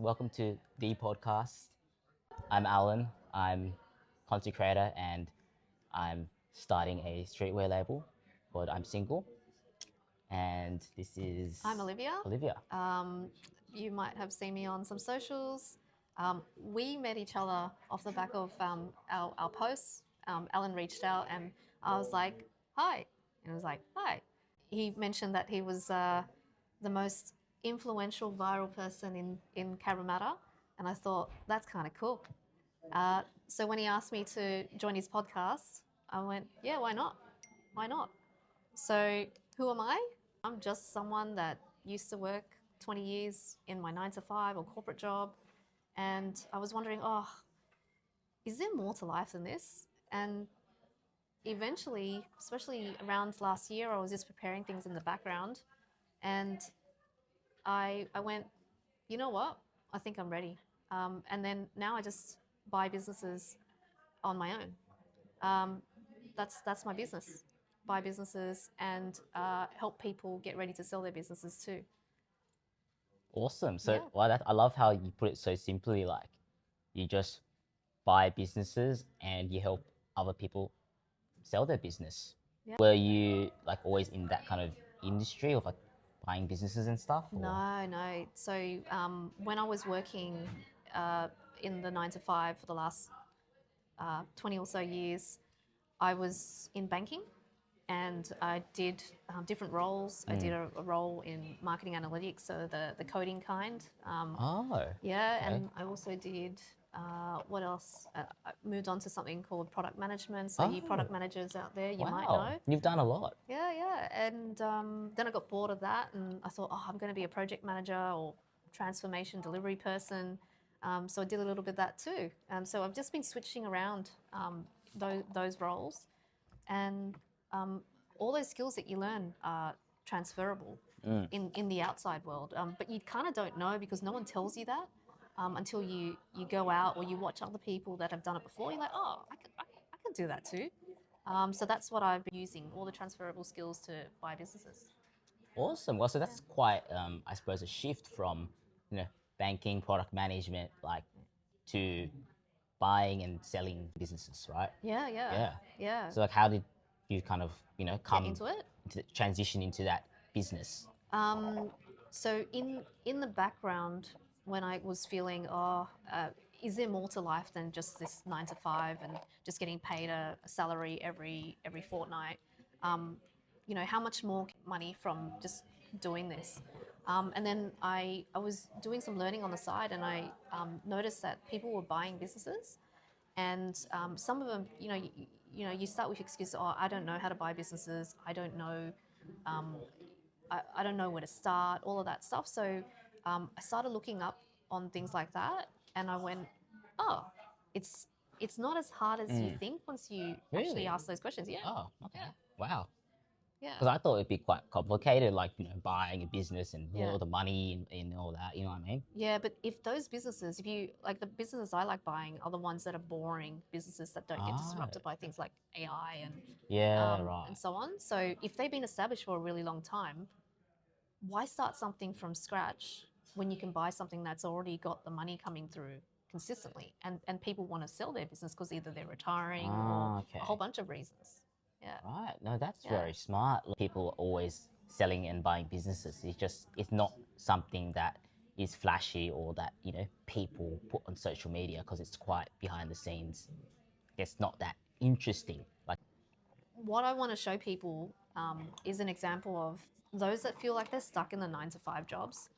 welcome to the podcast. I'm Alan. I'm content creator and I'm starting a streetwear label called I'm Single. And this is I'm Olivia. Olivia. You might have seen me on some socials. We met each other off the back of our posts. Alan reached out and I was like, hi. And he was like, hi. He mentioned that he was the most influential viral person in Cabramatta. And I thought, that's kind of cool. So when he asked me to join his podcast, I went, yeah, why not? Why not? So who am I? I'm just someone that used to work 20 years in my 9 to 5 or corporate job. And I was wondering, oh, is there more to life than this? And eventually, especially around last year, I was just preparing things in the background. And I went, you know what? I think I'm ready. And then now I just buy businesses on my own. That's my business. Buy businesses and help people get ready to sell their businesses too. Awesome. So Yeah. I love how you put it so simply, like you just buy businesses and you help other people sell their business. Yeah. Were you like always in that kind of industry of like buying businesses and stuff? Or? No. So when I was working in the 9 to 5 for the last 20 or so years, I was in banking and I did different roles. I did a role in marketing analytics, so the coding kind. Oh. Yeah, Okay. and I also did, what else? I moved on to something called product management. So you product Oh. managers out there, you might Wow. know. You've done a lot. Yeah. And then I got bored of that and I thought, oh, I'm going to be a project manager or transformation delivery person. So I did a little bit of that too. So I've just been switching around those roles. And all those skills that you learn are transferable in the outside world. But you kind of don't know because no one tells you that until you go out or you watch other people that have done it before. You're like, oh, I can do that too. So that's what I've been using, all the transferable skills to buy businesses. Awesome. Well, so that's quite, I suppose, a shift from, banking, product management, like, to buying and selling businesses, right? Yeah. So, like, how did you kind of, Get come into it. to transition into that business? So in the background, when I was feeling, is there more to life than just this 9 to 5 and just getting paid a salary every fortnight? How much more money from just doing this? And then I was doing some learning on the side, and I noticed that people were buying businesses, and some of them, you start with excuses. Oh, I don't know how to buy businesses. I don't know. Um, I don't know where to start, all of that stuff. So I started looking up on things like that, and I went, oh, it's it's not as hard as you think once you actually Really? ask those questions. Yeah, Oh, okay. yeah, Wow. yeah, Because I thought it'd be quite complicated, like, buying a business and yeah. all the money and all that, you know what I mean? Yeah, but if those businesses, if you like the businesses I like buying are the ones that are boring businesses that don't get Oh, disrupted by things like AI yeah, right. and so on. So if they've been established for a really long time, why start something from scratch when you can buy something that's already got the money coming through consistently and people want to sell their business because either they're retiring or Okay. a whole bunch of reasons. Yeah. Right. No, that's Yeah. very smart. People are always selling and buying businesses. It's not something that is flashy or that, people put on social media because it's quite behind the scenes. It's not that interesting. Like, What I want to show people is an example of those that feel like they're stuck in the 9 to 5 jobs.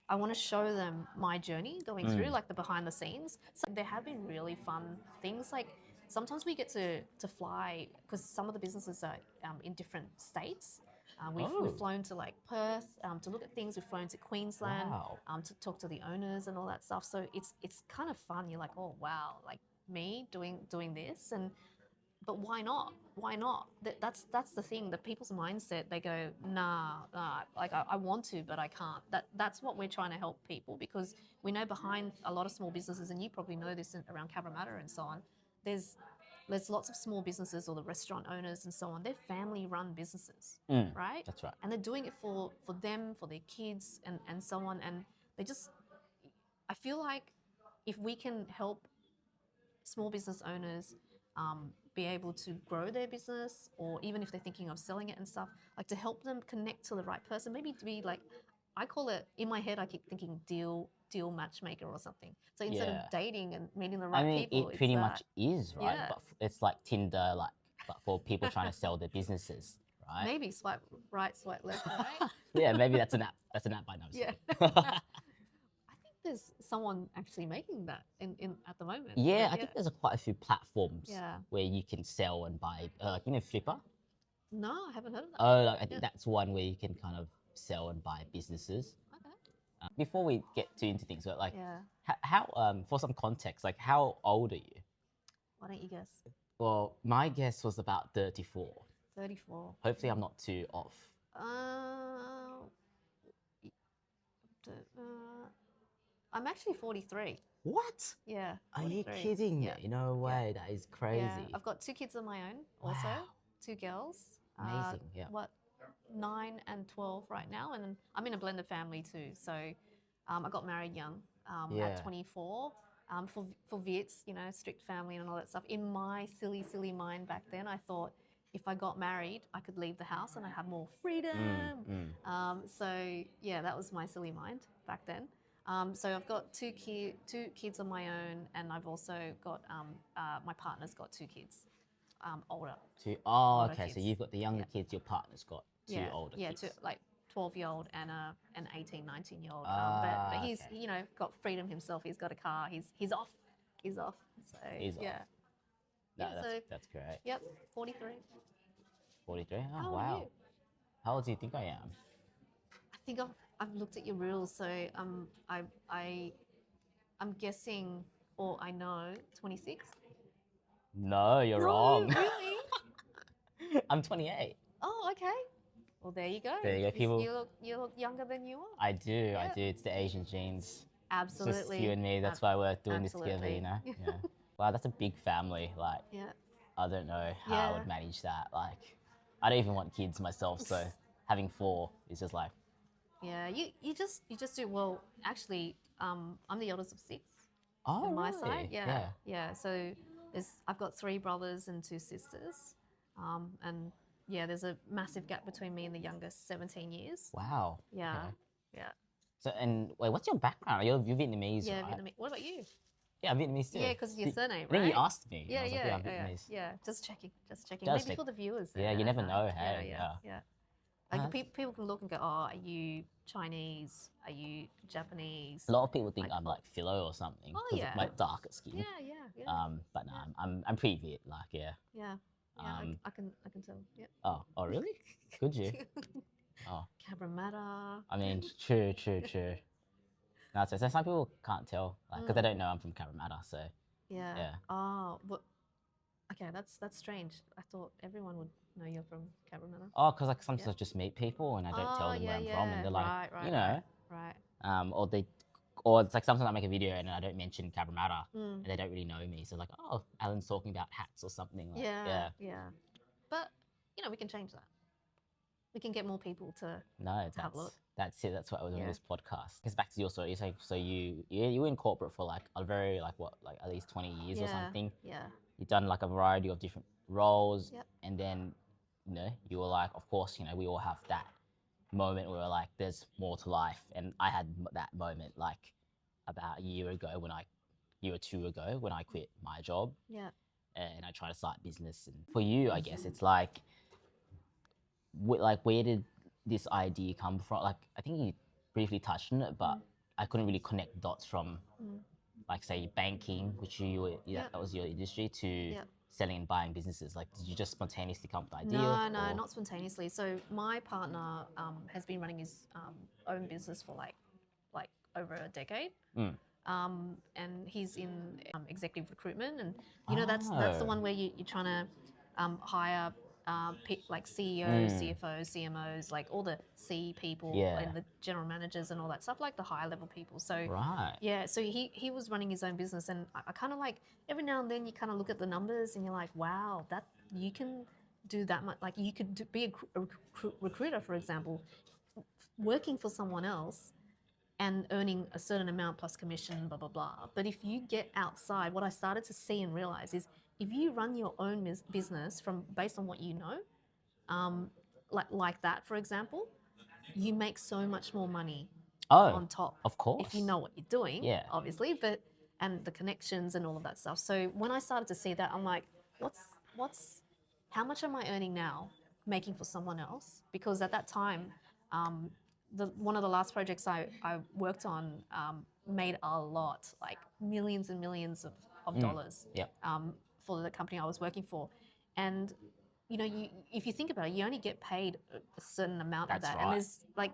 I want to show them my journey going through, like the behind the scenes. So there have been really fun things. Like sometimes we get to fly because some of the businesses are in different states. We've flown to like Perth to look at things. We've flown to Queensland wow. to talk to the owners and all that stuff. So it's kind of fun. You're like, oh wow, like me doing this, and but why not? Why not? That's the thing. The people's mindset. They go, nah. Like I want to, but I can't. That's what we're trying to help people because we know behind a lot of small businesses, and you probably know this around Cabramatta and so on. There's lots of small businesses or the restaurant owners and so on. They're family-run businesses, right? That's right. And they're doing it for them, for their kids, and so on. And they just I feel like if we can help small business owners be able to grow their business, or even if they're thinking of selling it and stuff, like to help them connect to the right person, maybe to be like, I call it, in my head I keep thinking deal matchmaker or something. So instead of Yeah. dating and meeting the I right mean, people, it it's pretty that. much is, right? Yeah. But it's like Tinder, like, but for people trying to sell their businesses, right? Maybe swipe right, swipe left, right? Yeah, maybe that's an app. That's an app by now. Yeah. I think there's someone actually making that in at the moment. Yeah, But I think there's quite a few platforms Yeah. where you can sell and buy, like, you know, Flipper. No, I haven't heard of that. Oh, like, I think Yeah. that's one where you can kind of sell and buy businesses. Okay. Before we get too into things, but like, Yeah. how for some context, like, how old are you? Why don't you guess? Well, my guess was about 34. 34. Hopefully, I'm not too off. Uh, I'm actually 43. What? Yeah. Are you 43. kidding me? Yeah. No way. That is crazy. Yeah. I've got 2 kids of my own also. Wow. 2 girls. Amazing. Yeah. What, 9 and 12 right now, and I'm in a blended family too. So I got married young Yeah. at 24. For Vits, you know, strict family and all that stuff. In my silly mind back then, I thought if I got married, I could leave the house and I have more freedom. So yeah, that was my silly mind back then. So I've got two kids of my own, and I've also got my partner's got 2 kids, older. Oh, Older okay. So kids. you've got the younger Yeah. kids. Your partner's got 2 Yeah, older yeah, kids. 2, like 12-year-old and an 18, 19-year-old. But he's okay. you know got freedom himself. He's got a car. He's off. He's off. So He's yeah. off. No, Yeah, so- that's great. Yep, 43. 43. Oh, How old wow. are you? How old do you think I am? I think I've looked at your reels, so I'm guessing, or I know 26. No, you're No, wrong. really? I'm 28. Oh, okay. Well, there you go. There you go, people. You look younger than you are. I do. Yeah. I do. It's the Asian genes. It's Absolutely. just you and me. That's why we're doing this together, absolutely. you know? Yeah. Wow, that's a big family. Like, Yeah. I don't know how I Yeah. would manage that. Like, I don't even want kids myself, so having 4 is just like, Yeah, you just do well. Actually, I'm the eldest of 6 oh, on my really? side. Yeah. So I've got 3 brothers and 2 sisters, and yeah, there's a massive gap between me and the youngest, 17 years. Wow. Yeah, Okay. yeah, So, and wait, what's your background? You're Vietnamese, yeah. right? Vietnamese. What about you? Yeah, I'm Vietnamese too. Yeah, because your surname, I think you right? asked me. and Yeah, I was like, yeah, I'm yeah, Vietnamese. yeah. Just checking. Just Maybe check. for the viewers. Yeah, you never know, Yeah, hey, yeah, yeah. Like Uh, people can look and go, oh, are you Chinese? Are you Japanese? A lot of people think Like, I'm like philo or something Oh, because yeah. of my darker skin. Yeah. But no, Yeah. I'm pretty Viet, like yeah. Yeah, Um, I can tell. Yeah. oh really? Could you? Oh, Cabramatta. I mean, true. No, so some people can't tell, like, because they don't know I'm from Cabramatta, so Yeah. yeah. Oh, but okay, that's strange. I thought everyone would know you're from Cabramatta. Oh, because like sometimes Yeah. I just meet people and I don't tell Oh, them where I'm yeah, from, and they're like, right, you know, right. or it's like sometimes I make a video and I don't mention Cabramatta, Mm. and they don't really know me, so like, oh, Alan's talking about hats or something. Like, Yeah. But you know, we can change that. We can get more people to. No, have a look. that's it. That's why I was doing Yeah. this podcast. Because back to your story, so you were in corporate for like a very like at least 20 years or something. Yeah. You've done like a variety of different roles, Yep. and then you were like, of course, we all have that moment where we're like, there's more to life, and I had that moment like about a year or 2 ago when I quit my job Yeah. and I tried to start business. And for you, I guess it's like, where did this idea come from? Like, I think you briefly touched on it, but I couldn't really connect dots from, like, say, banking, which that was your industry, to selling and buying businesses. Like, did you just spontaneously come up with the idea? No, not spontaneously. So my partner has been running his own business for like over a decade. And he's in executive recruitment, and that's the one where you're trying to hire like CEOs, CFOs, CMOs, like all the C people and the general managers and all that stuff, like the higher level people. So Right. yeah, so he was running his own business, and I kind of like every now and then you kind of look at the numbers and you're like, wow, that you can do that much. Like you could be a recruiter, for example, working for someone else and earning a certain amount plus commission, blah, blah, blah. But if you get outside, what I started to see and realize is if you run your own business from based on what you know, like that, for example, you make so much more money Oh, on top of course. if you know what you're doing, Yeah. obviously, but and the connections and all of that stuff. So when I started to see that, I'm like, what's how much am I earning now making for someone else? Because at that time, one of the last projects I worked on made a lot, like millions and millions of dollars Yep. for the company I was working for. And if you think about it, you only get paid a certain amount of That's that. right. And there's like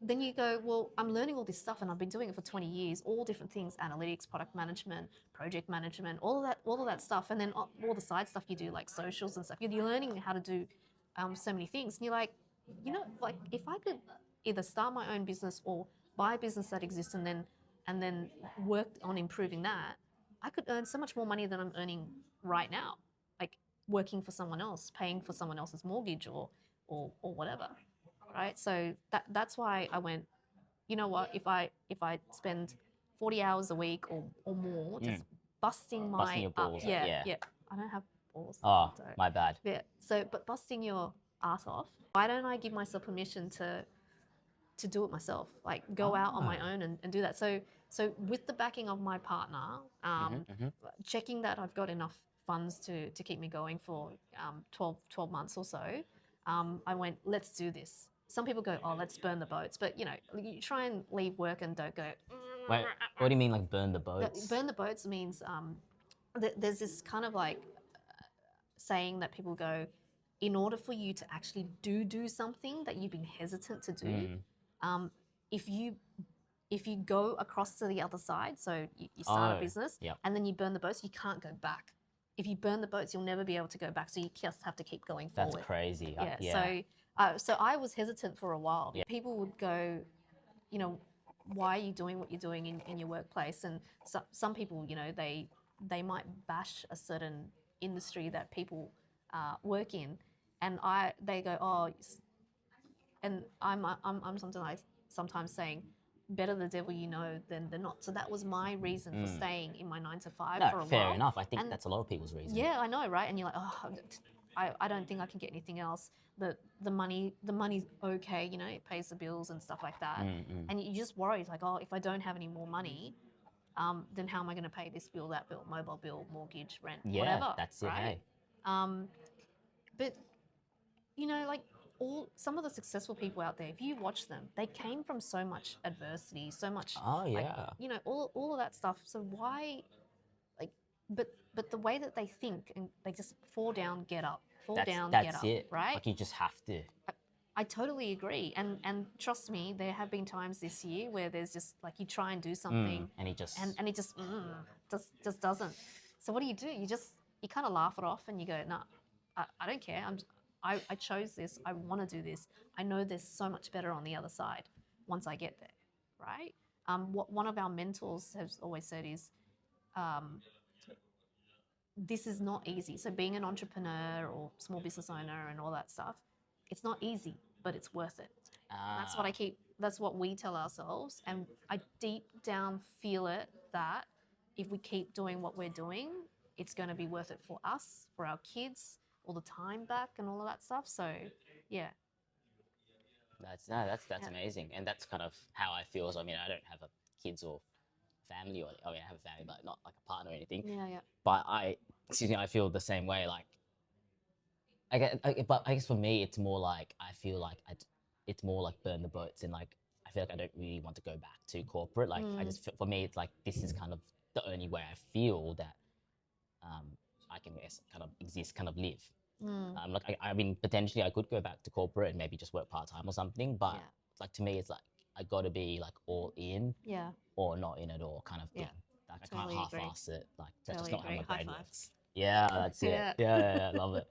then you go, well, I'm learning all this stuff and I've been doing it for 20 years, all different things, analytics, product management, project management, all of that stuff. And then all the side stuff you do, like socials and stuff. You're learning how to do so many things. And you're like, like if I could either start my own business or buy a business that exists and then work on improving that, I could earn so much more money than I'm earning right now. Like working for someone else, paying for someone else's mortgage or whatever. Right? So that's why I went, you know what, if I spend 40 hours a week or more just busting Busting your balls, yeah. I don't have balls. Oh, So, my bad. yeah. So but busting your ass off, why don't I give myself permission to do it myself, like go out on my own and do that. So with the backing of my partner, checking that I've got enough funds to keep me going for 12 months or so, I went, let's do this. Some people go, oh, let's burn the boats, but you try and leave work and don't go. Wait, what do you mean, like burn the boats? Burn the boats means there's this kind of like saying that people go, in order for you to actually do something that you've been hesitant to do, if you go across to the other side, so you start a business and then you burn the boats, you can't go back. If you burn the boats, you'll never be able to go back. So you just have to keep going forward. That's crazy. Yeah. So I was hesitant for a while. Yeah. People would go, why are you doing what you're doing in your workplace? And some people, they might bash a certain industry that people work in, and they go, oh, and I'm sometimes saying, better the devil you know than not. So that was my reason for staying in my 9 to 5 for a while. Fair enough. I think that's a lot of people's reason. Yeah, I know, right? And you're like, oh, I don't think I can get anything else. The money's okay, it pays the bills and stuff like that. And you just worry, like, oh, if I don't have any more money, then how am I going to pay this bill, that bill, mobile bill, mortgage, rent, whatever? That's it. Right? Hey. But like some of the successful people out there, if you watch them, they came from so much adversity, so much. Oh yeah. Like, all of that stuff. So why, like, but the way that they think and they just fall down, get up, get up. That's it. Right? Like you just have to. I totally agree, and trust me, there have been times this year where there's just like you try and do something, and it just and it just doesn't. So what do? You kind of laugh it off, and you go, no, I don't care. I chose this. I want to do this. I know there's so much better on the other side once I get there, right? What one of our mentors has always said is, this is not easy. So being an entrepreneur or small business owner and all that stuff, it's not easy, but it's worth it. That's what we tell ourselves. And I deep down feel it that if we keep doing what we're doing, it's going to be worth it for us, for our kids, all the time back and all of that stuff. So, yeah. That's amazing. And that's kind of how I feel. So, I mean, I don't have kids or family, or I mean, I have a family, but not like a partner or anything. Yeah. But I feel the same way. Like, but I guess for me, it's more like I feel like it's more like burn the boats, and like I feel like I don't really want to go back to corporate. Like for me, it's like this is kind of the only way I feel that I can kind of exist, kind of live. Like I mean, potentially I could go back to corporate and maybe just work part time or something. But like to me, it's like I got to be like all in, or not in at all, kind of thing. Yeah. Like I Totally can't agree. half-ass it. Like that's Totally just not agree. how my High brain fives. works. Yeah, that's it. Yeah. Yeah, love it.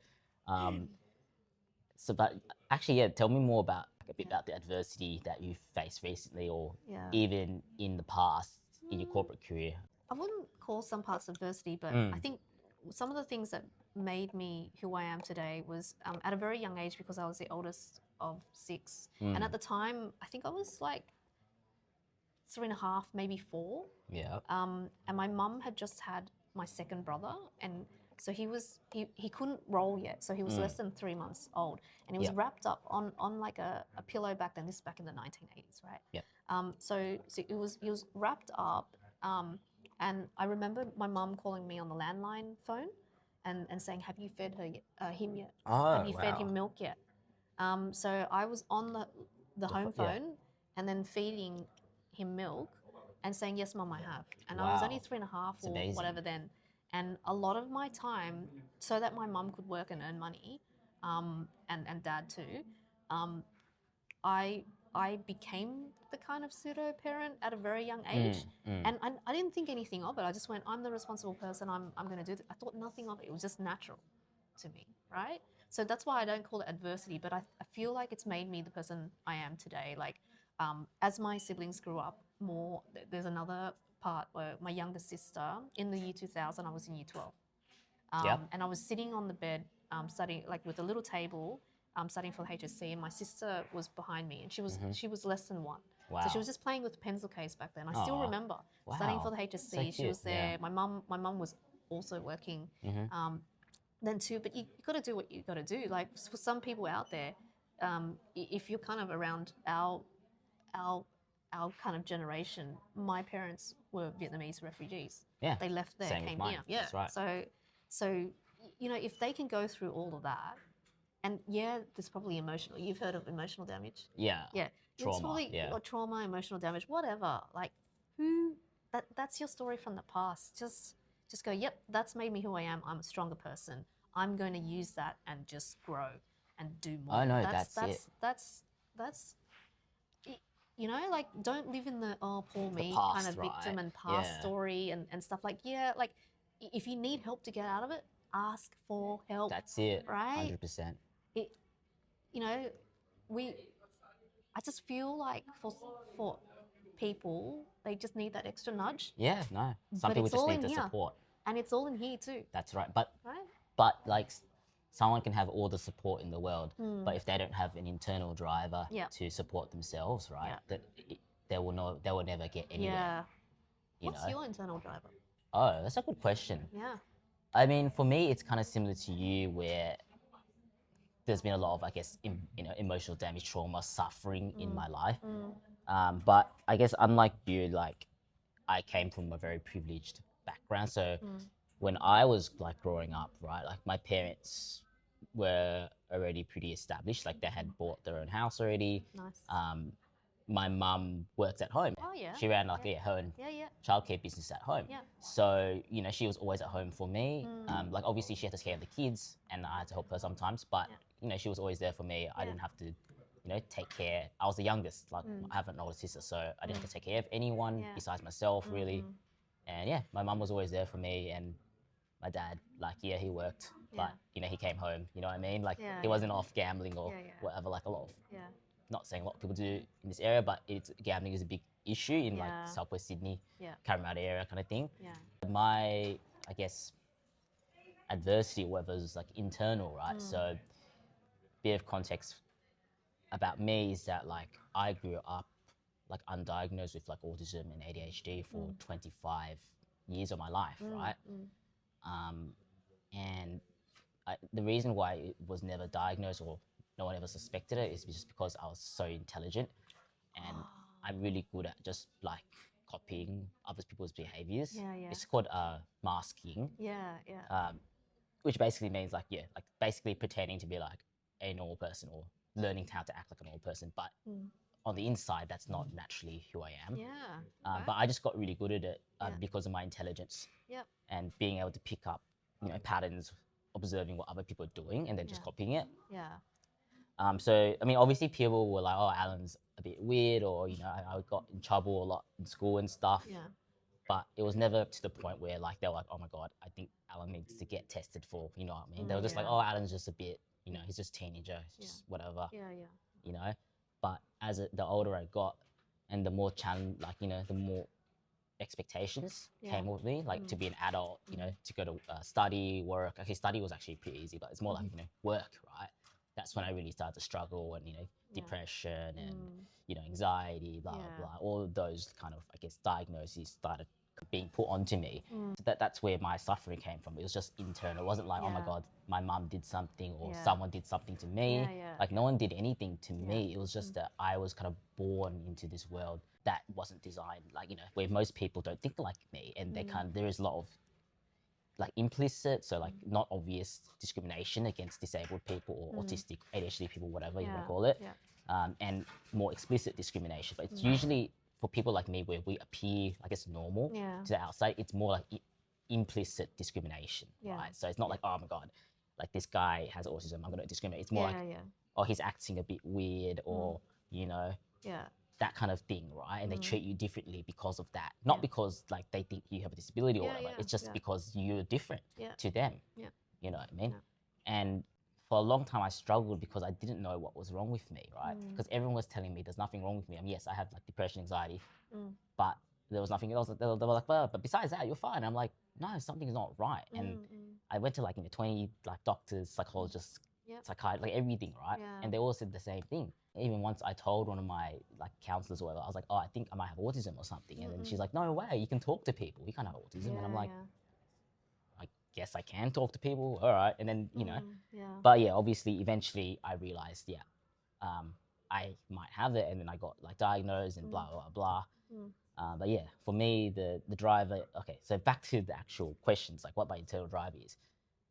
So, but actually, yeah, tell me more about a bit about the adversity that you faced recently, or even in the past in your corporate career. I wouldn't call some parts adversity, but I think some of the things that made me who I am today was at a very young age, because I was the oldest of 6. And at the time, I think I was like 3.5, maybe 4. Yeah. And my mum had just had my second brother, and so he couldn't roll yet, so he was less than 3 months old, and he was Yep. wrapped up on like a pillow back then. This is back in the 1980s, right? Yep. So he was wrapped up, and I remember my mum calling me on the landline phone, and saying, "Have you fed him yet? Oh, Have you fed him wow. milk yet?" So I was on the home Yeah. phone and then feeding him milk and saying, "Yes, Mum, I have." And I was only Wow. 3.5 It's or amazing. whatever then. And a lot of my time, so that my mum could work and earn money, and dad too, um, I I became the kind of pseudo parent at a very young age, and I didn't think anything of it. I just went, I'm the responsible person. I'm going to do this. I thought nothing of it. It was just natural to me, right? So that's why I don't call it adversity, but I feel like it's made me the person I am today. Like, as my siblings grew up more, there's another part where my younger sister, in the year 2000, I was in year 12. Yep. And I was sitting on the bed, studying, like with a little table, studying for the HSC, and my sister was behind me, and she was less than 1. So she Wow. was just playing with the pencil case back then. I still Aw. remember studying for Wow. the So HSC. She cute. was there. Yeah. My mum was also working then too. But you got to do what you got to do. Like for some people out there, if you're kind of around our our kind of generation, my parents were Vietnamese refugees. Yeah. They left there, Same with came mine. here. Yeah. That's right. So you know, if they can go through all of that, and yeah, there's probably emotional. You've heard of emotional damage. Yeah. Yeah. It's Trauma. probably Yeah. or trauma, emotional damage, whatever. Like that's your story from the past. Just go, yep, that's made me who I am. I'm a stronger person. I'm going to use that and just grow and do more. Oh no, that's it. That's you know, like don't live in the oh poor The me kind past, of victim right? and past Yeah. story and stuff. Like yeah, like if you need help to get out of it, ask for help. That's it. Right? 100%. It you know, we I just feel like for people, they just need that extra nudge. Yeah, no. Some But people it's just all need in the here. support. And it's all in here too. That's right. Right? But like someone can have all the support in the world, but if they don't have an internal driver Yeah. to support themselves, right? Yeah. That they will never get anywhere. Yeah. You What's know? your internal driver? Oh, that's a good question. Yeah. I mean, for me, it's kind of similar to you, where there's been a lot of, I guess, emotional damage, trauma, suffering in my life. But I guess unlike you, like I came from a very privileged background. So when I was like growing up, right, like my parents were already pretty established. Like they had bought their own house already. Nice. My mum works at home. Oh yeah. She ran like her own Yeah. childcare business at home. Yeah. So she was always at home for me. Like obviously she had to take care of the kids, and I had to help her sometimes. But she was always there for me. I didn't have to, take care. I was the youngest. Like I have an older sister, so I didn't have to take care of anyone besides myself, really. And yeah, my mum was always there for me, and my dad, like he worked, but he came home. You know what I mean? Like he wasn't off gambling or whatever. Like a lot of not saying a lot of people do in this area, but gambling is a big issue in like Southwest Sydney, Caramata area kind of thing. My, I guess, adversity or whatever is like internal, right? So, bit of context about me is that like I grew up like undiagnosed with like autism and ADHD for 25 years of my life, right? And the reason why it was never diagnosed or no one ever suspected it is just because I was so intelligent and I'm really good at just like copying other people's behaviors. It's called masking. Which basically means like basically pretending to be like a normal person or learning how to act like a normal person, but on the inside that's not naturally who I am. But I just got really good at it because of my intelligence and being able to pick up patterns, observing what other people are doing and then just copying it. So I mean, obviously people were like, "Oh, Alan's a bit weird," or I got in trouble a lot in school and stuff. But it was never to the point where like they were like, "Oh my god, I think Alan needs to get tested for," you know what I mean? They were just like, "Oh, Alan's just a bit, he's just a teenager, he's just whatever." But as the older I got, and the more challenge, like the more expectations came with me, like to be an adult, to go to study, work. Okay, study was actually pretty easy, but it's more like work, right? that's when I really started to struggle and, Yeah. depression and, anxiety, blah, Yeah. blah, all of those kind of, I guess, diagnoses started being put onto me. Mm. So that's where my suffering came from. It was just internal. It wasn't like, oh my Yeah. God, my mum did something or Yeah. someone did something to me. Yeah, yeah, Like no one did anything to Yeah. me. It was just that I was kind of born into this world that wasn't designed, like, where most people don't think like me, and they there is a lot of like implicit, so like not obvious discrimination against disabled people or autistic, ADHD people, whatever you want to call it, and more explicit discrimination. But it's usually for people like me where we appear, I guess, normal Yeah. to the outside. It's more like implicit discrimination, Yeah. right? So it's not like, oh my God, like this guy has autism, I'm going to discriminate. It's more Yeah, like, yeah. oh, he's acting a bit weird, or Yeah. that kind of thing, right? And they treat you differently because of that. Not Yeah. because like they think you have a disability or Yeah, whatever. yeah, It's just yeah. because you're different Yeah. to them. Yeah. You know what I mean? Yeah. And for a long time I struggled because I didn't know what was wrong with me, right? Because everyone was telling me there's nothing wrong with me. I mean, yes, I have like depression, anxiety, but there was nothing else. They were like, but besides that, you're fine. I'm like, no, something's not right. And I went to like 20 like doctors, psychologists, Yep. psychiatrists, like everything, right? Yeah. And they all said the same thing. Even once I told one of my like counselors or whatever, I was like, oh, I think I might have autism or something. And then she's like, no way, you can talk to people. You can't have autism. Yeah, And I'm like, yeah. I guess I can talk to people. All right. And then, Yeah. but yeah, obviously, eventually I realized, I might have it. And then I got like diagnosed and blah, blah, blah. But yeah, for me, the driver, okay, so back to the actual questions, like what my internal drive is.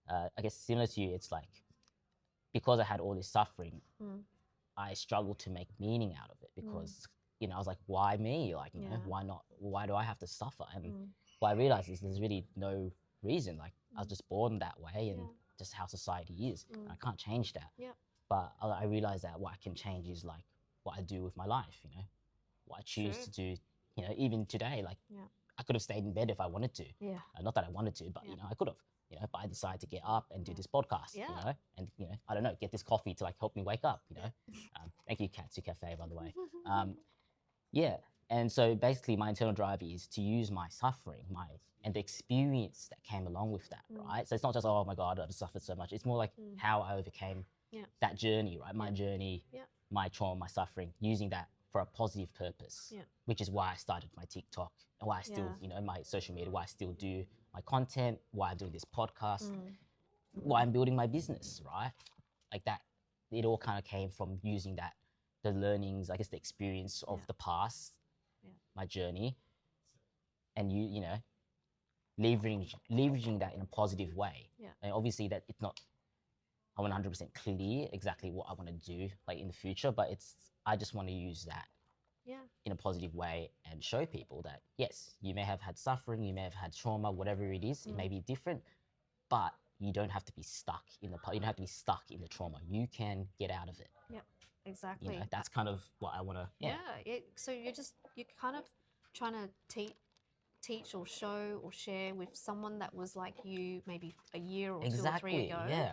I guess similar to you, it's like, because I had all this suffering, I struggled to make meaning out of it because, I was like, why me? Like, why not? Why do I have to suffer? And what I realized is there's really no reason. Like, I was just born that way and just how society is. And I can't change that. Yep. But I realized that what I can change is like what I do with my life, what I choose True. to do, even today. Like, Yeah. I could have stayed in bed if I wanted to. Yeah. Not that I wanted to, but, I could have. But I decided to get up and do this podcast, Yeah. and, I don't know, get this coffee to like help me wake up, Thank you, Katsu Cafe, by the way. Yeah. And so basically my internal drive is to use my suffering, and the experience that came along with that, right? So it's not just, oh my God, I've suffered so much. It's more like how I overcame that journey, right? My journey, my trauma, my suffering, using that for a positive purpose, which is why I started my TikTok and why I still, my social media, why I still do my content, why I'm doing this podcast, why I'm building my business, right? Like that, it all kind of came from using that, the learnings, I guess the experience of the past, my journey, and leveraging that in a positive way. Yeah. And obviously that it's not 100% clear exactly what I want to do like in the future, but I just want to use that in a positive way and show people that yes, you may have had suffering, you may have had trauma, whatever it is, it may be different, but you don't have to be stuck in you don't have to be stuck in the trauma. You can get out of it. Yep. Exactly. That's kind of what I want to. Yeah. So you're kind of trying to teach or show or share with someone that was like you maybe a year or 2 or 3 ago. Yeah.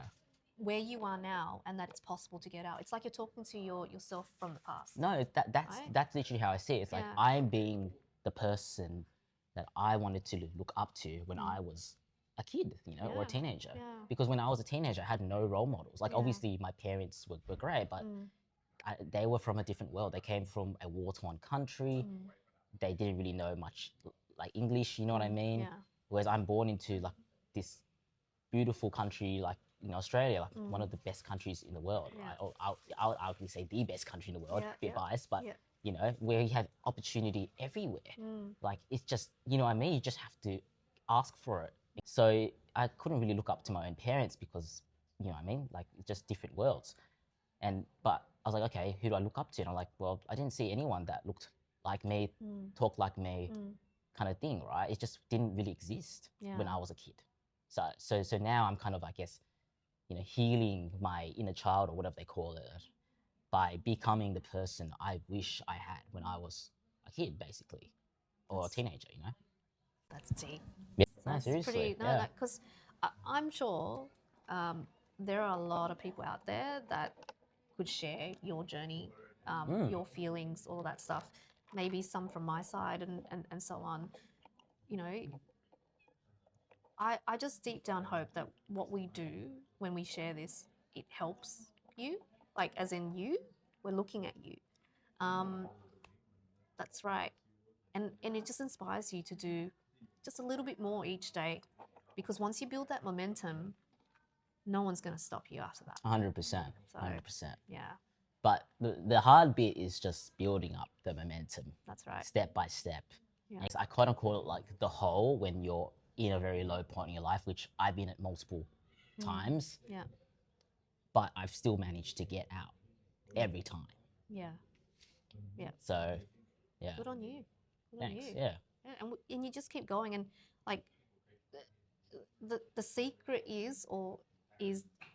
Where you are now, and that it's possible to get out. It's like you're talking to yourself from the past. No, that's literally how I see it. It's like I'm being the person that I wanted to look up to when I was a kid, or a teenager. Yeah. Because when I was a teenager, I had no role models. Like obviously my parents were great, but they were from a different world. They came from a war-torn country. They didn't really know much like English, you know what I mean? Yeah. Whereas I'm born into like this beautiful country, like Australia, like one of the best countries in the world, right? Or I would arguably say the best country in the world, bit biased, but where you have opportunity everywhere. Like it's just, you know what I mean? You just have to ask for it. So I couldn't really look up to my own parents because, you know what I mean? Like it's just different worlds. But I was like, okay, who do I look up to? And I'm like, well, I didn't see anyone that looked like me, talked like me, kind of thing, right? It just didn't really exist when I was a kid. So now I'm kind of, I guess, healing my inner child or whatever they call it by becoming the person I wish I had when I was a kid, basically, or a teenager, That's deep. Yeah, no, That's seriously, pretty. No, yeah. because I'm sure there are a lot of people out there that could share your journey, your feelings, all that stuff. Maybe some from my side and so on. I just deep down hope that what we do when we share this, it helps you, like as in you, we're looking at you. Um, that's right. And it just inspires you to do just a little bit more each day, because once you build that momentum, no one's going to stop you after that. 100%. So 100%. yeah, But the hard bit is just building up the momentum that's right. step by step. Yeah. And I kind of call it like the hole when you're in a very low point in your life, which I've been at multiple times, Yeah, but I've still managed to get out every time. yeah, yeah. So, yeah. Good on you. Good on Thanks. you. Yeah. Yeah, and you just keep going, and like the secret is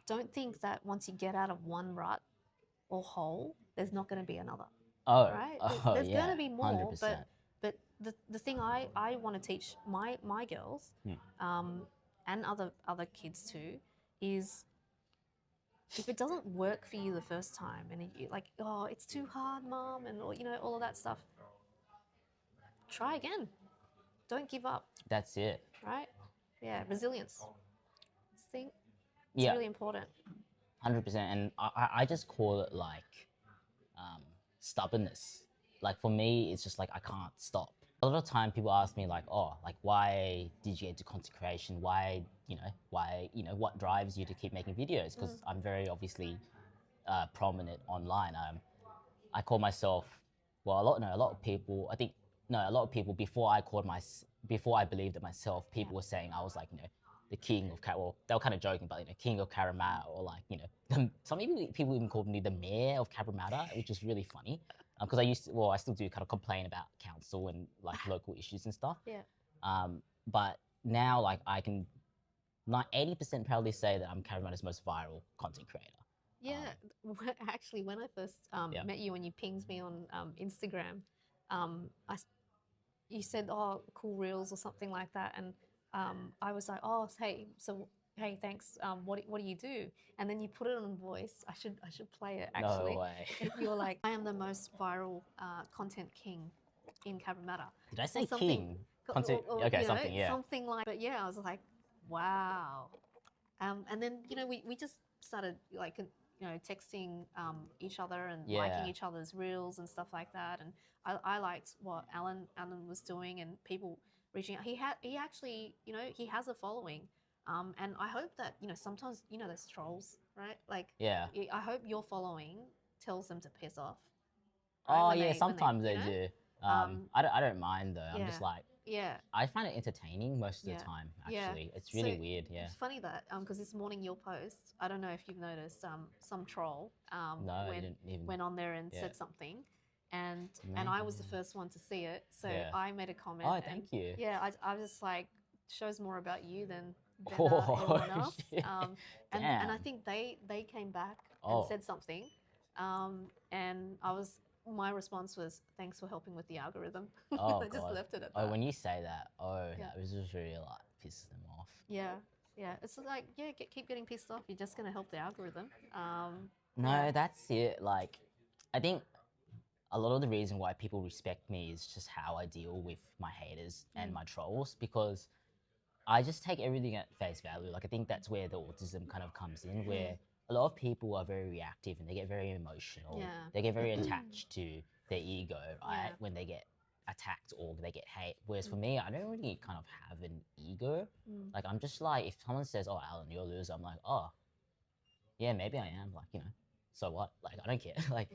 don't think that once you get out of one rut or hole, there's not going to be another. Oh, Right? There's yeah. going to be more, 100%. but the thing I want to teach my girls, and other kids too, is if it doesn't work for you the first time, and you like, oh, it's too hard, mom, and all of that stuff, try again. Don't give up. That's it. Right? Yeah, resilience. Think it's Yeah. really important. 100%. And I just call it like stubbornness. Like for me, it's just like I can't stop. A lot of time people ask me like, oh, like why did you get into content creation? Why, what drives you to keep making videos? Because I'm very obviously prominent online. I call myself, well, a lot of people, I think, no, a lot of people before I believed it myself, people were saying I was like, the king of well, they were kind of joking, but king of Caramata, or like, some people even called me the mayor of Cabramatta, which is really funny, because I still do kind of complain about council and like local issues and stuff. Yeah. But now like I can not 80% proudly say that I'm Cabramatta's most viral content creator. Yeah, actually, when I first met you and you pinged me on Instagram, you said, "Oh, cool reels" or something like that, and I was like, "Oh, hey, so hey, thanks. What do you do?" And then you put it on voice. I should play it actually. No way. You were like, "I am the most viral content king in Cabramatta." Did I say Or something. king? Content, okay, something, yeah. Something like. But yeah, I was like, "Wow." And then we just started like texting each other and liking each other's reels and stuff like that. And I liked what Alan was doing, and people reaching out. He actually he has a following, and I hope that sometimes there's trolls, right? Like I hope your following tells them to piss off. Right? Oh yeah, sometimes they do. I don't mind though. I'm just like. Yeah. I find it entertaining most of the time, actually. Yeah. It's really weird, yeah. It's funny that, because this morning your post, I don't know if you've noticed, some troll went on there and said something, and I was the first one to see it, so I made a comment. Oh, thank you. Yeah, I was just like, shows more about you than everyone else. And I think they came back and said something, and my response was, "Thanks for helping with the algorithm." Oh, I just left it at that. Oh, when you say that, that was just really like pisses them off. Yeah, yeah. It's like, keep getting pissed off. You're just gonna help the algorithm. No, that's it. Like, I think a lot of the reason why people respect me is just how I deal with my haters and my trolls, because I just take everything at face value. Like, I think that's where the autism kind of comes in, where a lot of people are very reactive and they get very emotional. Yeah. They get very attached to their ego, right? When they get attacked or they get hate. Whereas for me, I don't really kind of have an ego. Like, I'm just like, if someone says, "Oh, Alan, you're a loser," I'm like, "Oh, yeah, maybe I am." Like, so what? Like, I don't care. Like,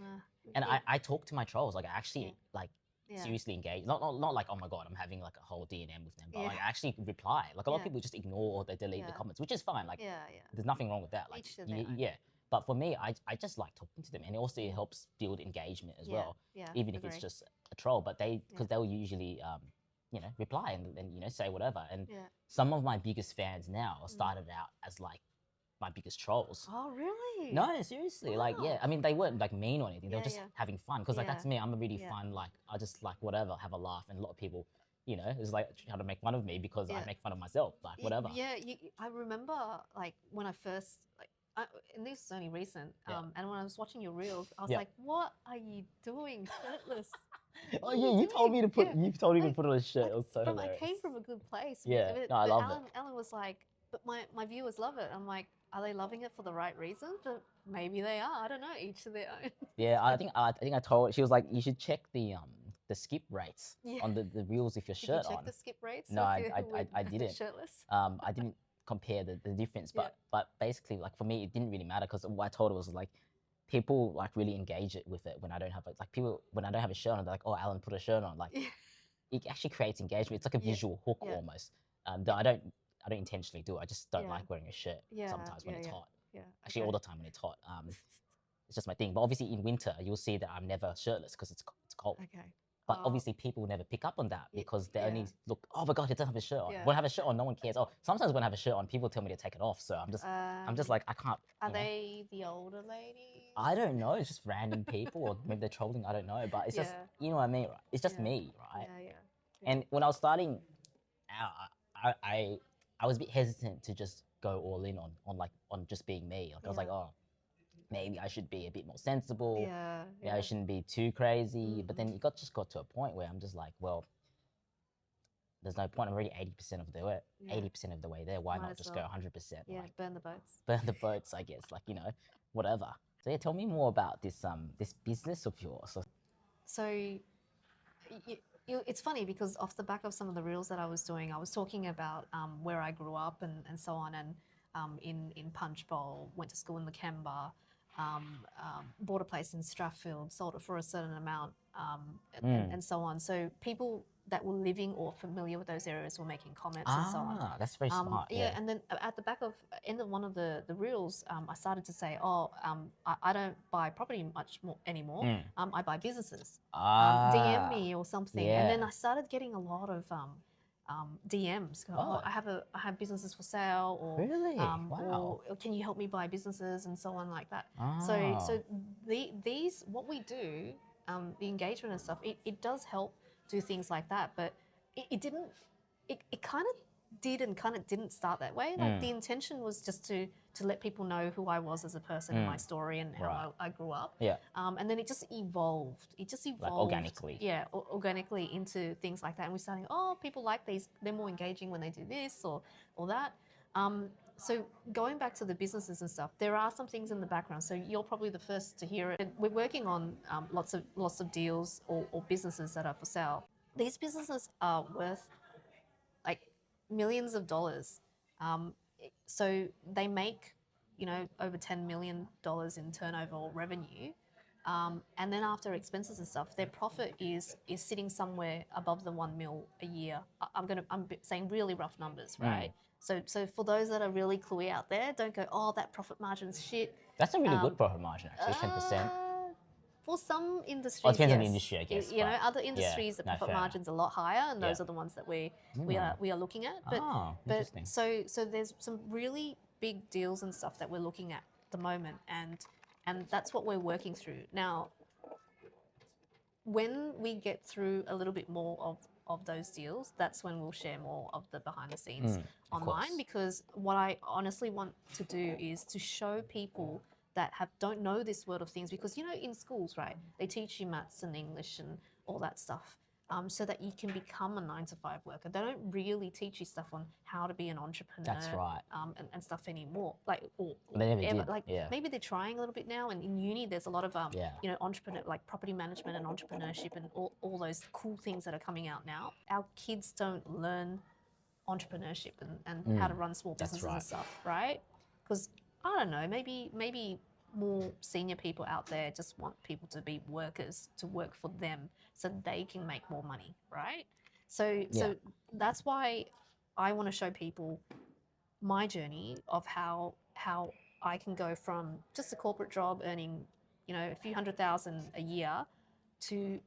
and I talk to my trolls. Like, I actually like seriously engage. Not like, oh my god, I'm having like a whole D&M with them, but like I actually reply. Like, a lot of people just ignore or they delete the comments, which is fine. Like, there's nothing wrong with that. Like, but for me, I just like talking to them, and also it helps build engagement as well. Even if it's just a troll, but because they'll usually reply and say whatever. And some of my biggest fans now started out as like my biggest trolls. Oh, really? No, seriously. Like, yeah. I mean, they weren't like mean or anything. They were just having fun. Because like that's me. I'm a really fun. Like, I just like whatever, have a laugh. And a lot of people, it's like trying to make fun of me because I make fun of myself. Like whatever. Yeah. I remember like when I first and this is only recent. And when I was watching your reels, I was like, "What are you doing, shirtless?" Oh yeah, you told me to put. You told me to put on a shirt. It was so I hilarious. came from a good place. Yeah. No, I love it. Alan was like, "But my viewers love it." I'm like, are they loving it for the right reason? But maybe they are. I don't know. Each to their own. Yeah, I think I told, she was like, you should check the skip rates Yeah. on the reels if your Did you shirt check on. the skip rates? No, with I didn't. shirtless. I didn't compare the difference, Yeah. but basically, like for me, it didn't really matter because what I told her was like, people like really engage it with it when I don't have it. Like people when I don't have a shirt on, they're like, oh, Alan, put a shirt on. Like Yeah. it actually creates engagement. It's like a Yeah. visual hook Yeah. almost. Though I don't intentionally do it. I just don't Yeah. like wearing a shirt Yeah. sometimes when Yeah. it's Yeah. hot. Yeah. Actually, okay. all the time when it's hot. It's just my thing. But obviously in winter, you'll see that I'm never shirtless because it's cold. Okay. But obviously people never pick up on that because they yeah. only look, oh my god, he doesn't have a shirt on. Yeah. When I have a shirt on, no one cares. Oh, sometimes when I have a shirt on, people tell me to take it off. So I'm just like, I can't. Are you know. they the older ladies? I don't know. It's just random people, or maybe they're trolling. I don't know. But it's just, you know what I mean, right? It's just Yeah. me, right? Yeah. And when I was starting out, I was a bit hesitant to just go all in on just being me. Like I was like, oh, maybe I should be a bit more sensible. Yeah. I shouldn't be too crazy. But then it just got to a point where I'm just like, well, there's no point. I'm already 80% of the way, 80% of the way there. Why Might not as just well. go 100%? Yeah. Like, Burn the boats. burn the boats, I guess. Like, whatever. So yeah, tell me more about this this business of yours. So it's funny because off the back of some of the reels that I was doing, I was talking about where I grew up and so on, and in Punchbowl, went to school in Lakemba, bought a place in Strathfield, sold it for a certain amount, and so on. So people that were living or familiar with those areas were making comments and so on. That's very smart. Yeah. And then at the back of end of one of the reels, I started to say, I don't buy property much more anymore. I buy businesses. DM me or something. And then I started getting a lot of DMs. I have businesses for sale, or Really? Wow. or can you help me buy businesses and so on like that. Ah. So these what we do, the engagement and stuff, it does help do things like that, but it didn't. It kind of did and kind of didn't start that way. Like the intention was just to let people know who I was as a person and my story and how I grew up. Yeah. And then it just evolved. Like organically. Yeah, organically into things like that. And we're starting, people like these. They're more engaging when they do this or that. So going back to the businesses and stuff, there are some things in the background. So you're probably the first to hear it. We're working on lots of deals or businesses that are for sale. These businesses are worth like millions of dollars. So they make, over $10 million in turnover or revenue. And then after expenses and stuff, their profit is sitting somewhere above the 1 mil a year. I'm saying really rough numbers, right? So for those that are really cluey out there, don't go, that profit margin's shit. That's a really good profit margin, actually, 10%. For some industries, It depends on the yes. industry, I guess. Other industries, the profit margin's a lot higher, and those are the ones that we are looking at. But interesting. so there's some really big deals and stuff that we're looking at the moment, and that's what we're working through now. When we get through a little bit more of those deals, that's when we'll share more of the behind the scenes online. Because what I honestly want to do is to show people that don't know this world of things, because in schools, right, they teach you maths and English and all that stuff, so that you can become a 9-to-5 worker. They don't really teach you stuff on how to be an entrepreneur. That's right. And stuff anymore. Like, or they never ever. did. Like, yeah. maybe they're trying a little bit now. And in uni, there's a lot of entrepreneur, like property management and entrepreneurship and all those cool things that are coming out now. Our kids don't learn entrepreneurship and how to run small businesses and stuff, right? Because I don't know, maybe more senior people out there just want people to be workers, to work for them so they can make more money, right? So that's why I want to show people my journey of how I can go from just a corporate job earning, a few $100,000 a year to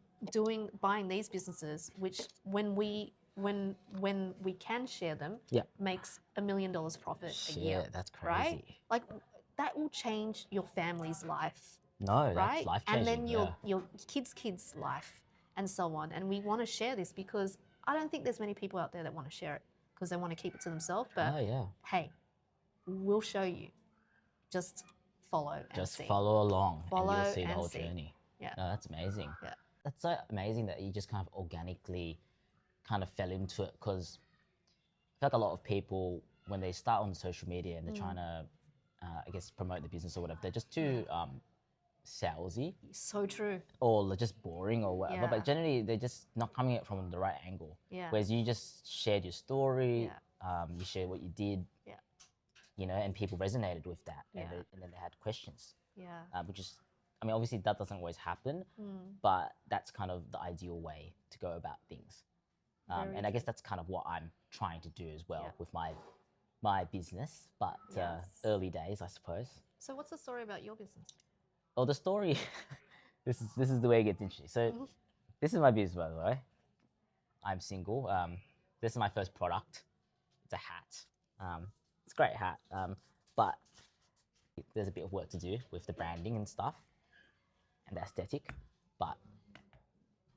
buying these businesses, which when we can share them, makes $1 million profit a year. That's crazy. Right? Like, that will change your family's life. No, right? that's life-changing. And then your kids' life and so on. And we want to share this because I don't think there's many people out there that want to share it because they want to keep it to themselves. But hey, we'll show you. Just follow and Just see. follow along Follow and you'll see the and whole see. journey. Yeah. No, that's amazing. Yeah. That's so amazing that you just kind of organically kind of fell into it, because I feel like a lot of people, when they start on social media and they're trying to I guess, promote the business or whatever. They're just too salesy So true. or they're just boring or whatever. Yeah. But generally, they're just not coming at from the right angle. Yeah. Whereas you just shared your story, Yeah. you shared what you did, Yeah. you know, and people resonated with that, Yeah. and then they had questions, Yeah. which is, I mean, obviously that doesn't always happen, but that's kind of the ideal way to go about things. Very And I guess true. that's kind of what I'm trying to do as well Yeah. with my business, but Yes. early days, I suppose. So what's the story about your business? Well, the story, this is the way it gets interesting. So this is my business, by the way. I'm single. This is my first product. It's a hat. It's a great hat, but there's a bit of work to do with the branding and stuff and the aesthetic. But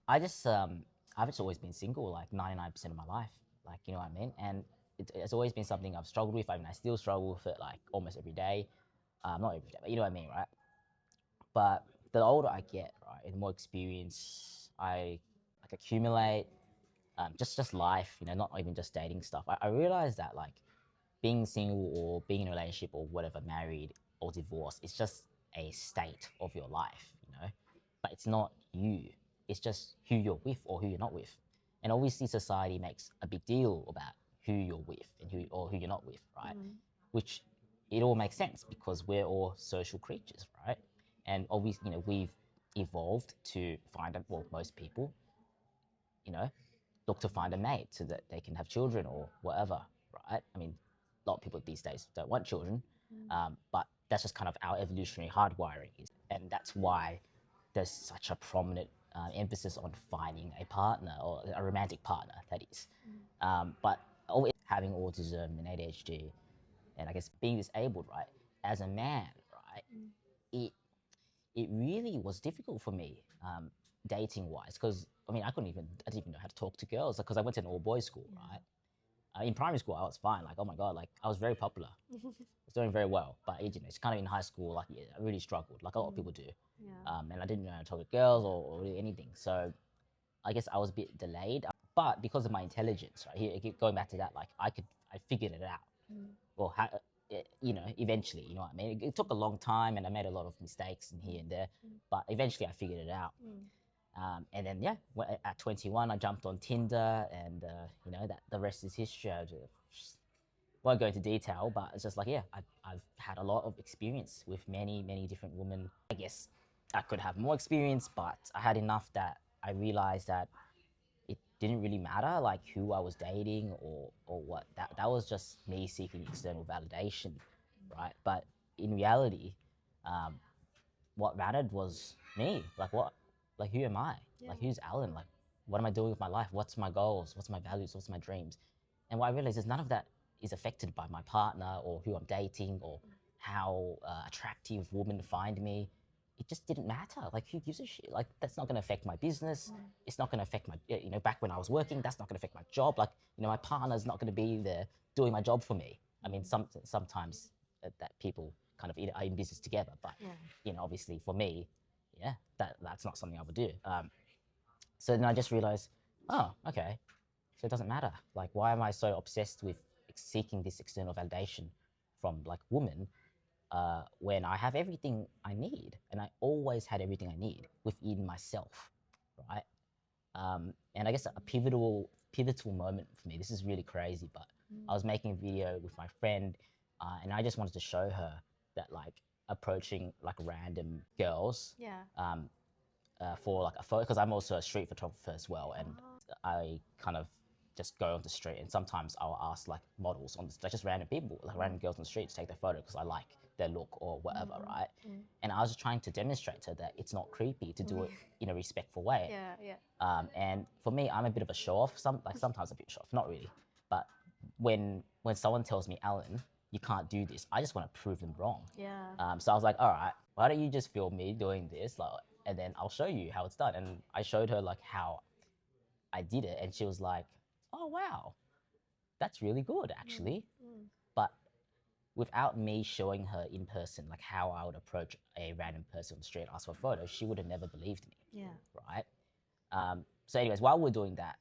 I've just always been single, like 99% of my life, like, you know what I mean? And it's always been something I've struggled with. I mean, I still struggle with it like almost every day. Not every day, but you know what I mean, right? But the older I get, right, and the more experience I like accumulate, just life, you know, not even just dating stuff. I realized that like being single or being in a relationship or whatever, married or divorced, it's just a state of your life, you know. But it's not you. It's just who you're with or who you're not with. And obviously, society makes a big deal about who you're with and who you're not with, right? Which it all makes sense because we're all social creatures, right? And obviously, you know, we've evolved to find a, well, most people, you know, look to find a mate so that they can have children or whatever, right? I mean, a lot of people these days don't want children, but that's just kind of our evolutionary hardwiring, and that's why there's such a prominent emphasis on finding a partner or a romantic partner, that is. But always having autism and ADHD, and I guess being disabled, right? As a man, right? It it really was difficult for me, dating wise, because I mean, I didn't even know how to talk to girls because I went to an all boys school, right? In primary school, I was fine. Like, oh my god, like I was very popular. I was doing very well. But you know, it's kind of in high school, like yeah, I really struggled, like a lot of people do. Yeah. And I didn't know how to talk to girls or really anything. So I guess I was a bit delayed. But because of my intelligence, right? Here, going back to that, like I figured it out. Well, you know, eventually, you know what I mean. It took a long time, and I made a lot of mistakes in here and there, but eventually I figured it out. And then yeah, at 21, I jumped on Tinder, and you know that the rest is history. I just won't go into detail, but it's just like yeah, I've had a lot of experience with many different women. I guess I could have more experience, but I had enough that I realized that it didn't really matter like who I was dating or what. That was just me seeking external validation, right? But in reality, um, what mattered was me. Like what? Like who am I? Yeah. Like who's Alan? Like what am I doing with my life? What's my goals? What's my values? What's my dreams? And what I realized is none of that is affected by my partner or who I'm dating or how attractive women find me. It just didn't matter. Like who gives a shit? Like that's not going to affect my business. It's not going to affect my, you know, back when I was working, that's not going to affect my job. Like, you know, my partner's not going to be there doing my job for me. I mean, sometimes that people kind of are in business together, but Yeah. you know, obviously for me, yeah, that's not something I would do. So then I just realized, oh, okay, so it doesn't matter. Like, why am I so obsessed with seeking this external validation from like women when I have everything I need, and I always had everything I need within myself, right? And I guess a pivotal moment for me. This is really crazy, but I was making a video with my friend, and I just wanted to show her that like approaching like random girls Yeah. for like a photo, because I'm also a street photographer as well, and I kind of just go on the street, and sometimes I'll ask like models on the, like just random people, like random girls on the street, to take their photo because I like their look or whatever, right? And I was just trying to demonstrate to her that it's not creepy to do it in a respectful way. Yeah. Yeah. And for me, I'm a bit of a show off. Sometimes a bit show off, not really, but when someone tells me, Alan, you can't do this, I just want to prove them wrong. Yeah. So I was like, all right, why don't you just film me doing this, like, and then I'll show you how it's done. And I showed her like how I did it, and she was like, oh wow, that's really good actually. But without me showing her in person like how I would approach a random person on the street, ask for a photo, she would have never believed me. Yeah. Right. So anyways, while we're doing that,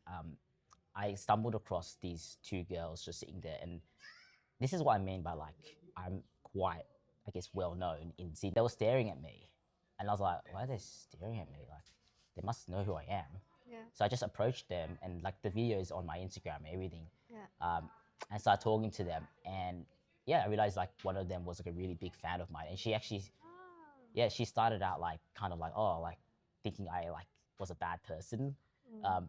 I stumbled across these two girls just sitting there, and this is what I mean by like I'm quite I guess, well known in Sydney. They were staring at me, and I was like, why are they staring at me? Like, they must know who I am. Yeah. So I just approached them, and like the videos on my Instagram and everything, Yeah. and started talking to them. And yeah, I realized like one of them was like a really big fan of mine, and she actually, Ah. yeah, she started out like kind of like, oh, like thinking I like was a bad person.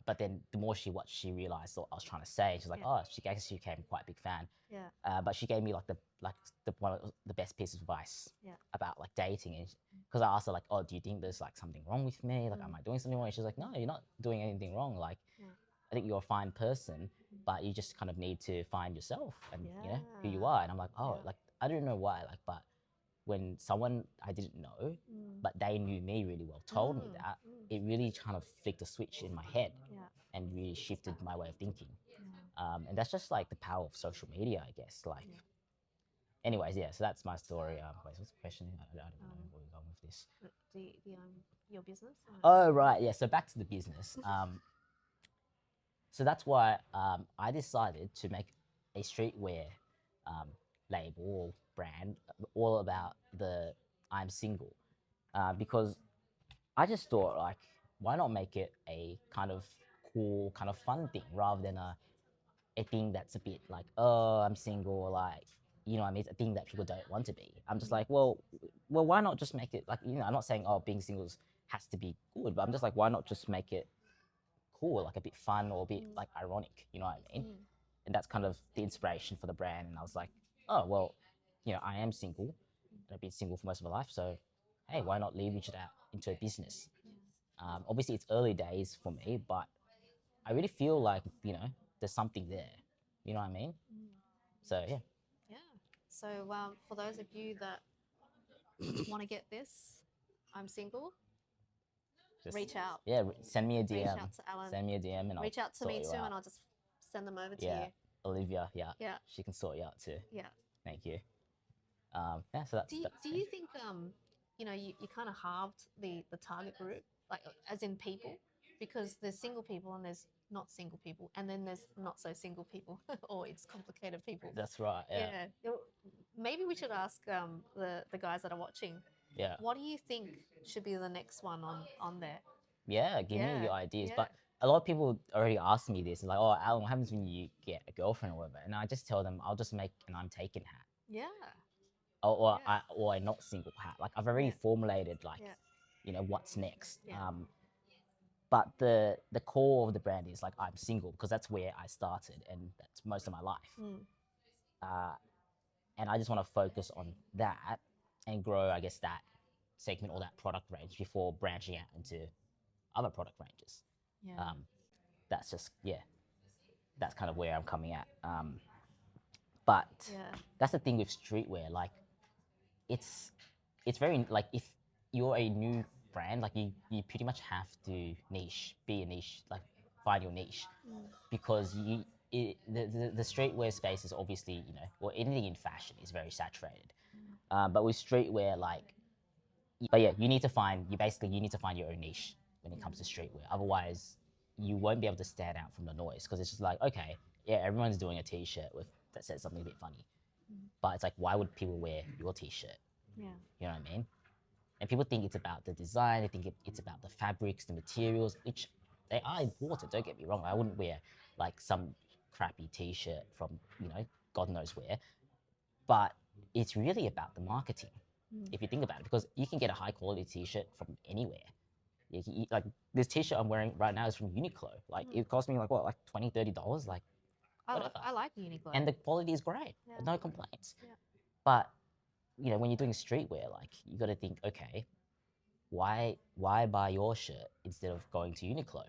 But then the more she watched, she realized what I was trying to say. She's like, Yeah. oh, she actually became quite a big fan. Yeah. But she gave me like the one of the best piece of advice Yeah. about like dating, and because I asked her like, oh, do you think there's like something wrong with me? Like, am I doing something wrong? And she's like, no, you're not doing anything wrong. Like, Yeah. I think you're a fine person, but you just kind of need to find yourself and you know who you Yeah. are. And I'm like, oh, Yeah. like I don't know why, like, but when someone I didn't know, but they knew me really well, told me that, it really kind of flicked a switch in my head Yeah. and really shifted my way of thinking. Yeah. And that's just like the power of social media, I guess. Like, anyways, yeah. So that's my story. Wait, what's the question? I don't know where we're going with this. Do you own your business? Oh right, yeah. So back to the business. So that's why I decided to make a streetwear label or brand all about the I'm single, because I just thought like, why not make it a kind of cool, kind of fun thing rather than a thing that's a bit like, oh, I'm single, like, you know what I mean? It's a thing that people don't want to be. I'm just like, well, why not just make it like, you know, I'm not saying, oh, being single has to be good, but I'm just like, why not just make it cool, like a bit fun or a bit like ironic, you know what I mean? And that's kind of the inspiration for the brand. And I was like, oh, well, you know, I am single and I've been single for most of my life. So, hey, why not leverage that into a business? Obviously, it's early days for me, but I really feel like, you know, there's something there. You know what I mean? So, yeah. Yeah. So for those of you that want to get this, I'm single. Just, Reach out. Yeah, send me a Reach DM. out to Alan. Send me a DM and Reach I'll out to sort me you too, out. and I'll just send them over to Yeah, you. Olivia, yeah. Yeah. She can sort you out too. Yeah. Thank you. Yeah, so that's, Do you think you know you kind of halved the target group, like as in people, because there's single people and there's not single people, and then there's not so single people or it's complicated people. That's right. Yeah. Maybe we should ask the guys that are watching. Yeah. What do you think should be the next one on there? Yeah, give me your ideas. Yeah. But a lot of people already ask me this, like, oh, Alan, what happens when you get a girlfriend or whatever? And I just tell them, I'll just make an I'm taken hat. Yeah. Or a not single hat. Like, I've already formulated, like, you know, what's next. Yeah. But the core of the brand is like, I'm single, because that's where I started and that's most of my life. And I just want to focus on that and grow, I guess, that segment or that product range before branching out into other product ranges. Yeah. That's just, yeah, that's kind of where I'm coming at. But that's the thing with streetwear. Like, it's very, like, if you're a new brand, like, you pretty much have to be a niche, like, find your niche, because the streetwear space is obviously, you know, well, anything in fashion is very saturated. But with streetwear, like, but yeah, you need to find your own niche when it comes to streetwear. Otherwise, you won't be able to stand out from the noise, because it's just like, okay, yeah, everyone's doing a t-shirt that says something a bit funny, but it's like, why would people wear your t-shirt? Yeah. You know what I mean? And people think it's about the design. They think it's about the fabrics, the materials, which they are important. Don't get me wrong. I wouldn't wear like some crappy t-shirt from, you know, God knows where. But it's really about the marketing, if you think about it, because you can get a high quality t-shirt from anywhere. Like, this t-shirt I'm wearing right now is from Uniqlo. Like, it cost me like what, like $20-$30. Like, I like Uniqlo. and the quality is great. Yeah. No complaints. Yeah. But, you know, when you're doing streetwear, like, you got to think, okay, why buy your shirt instead of going to Uniqlo,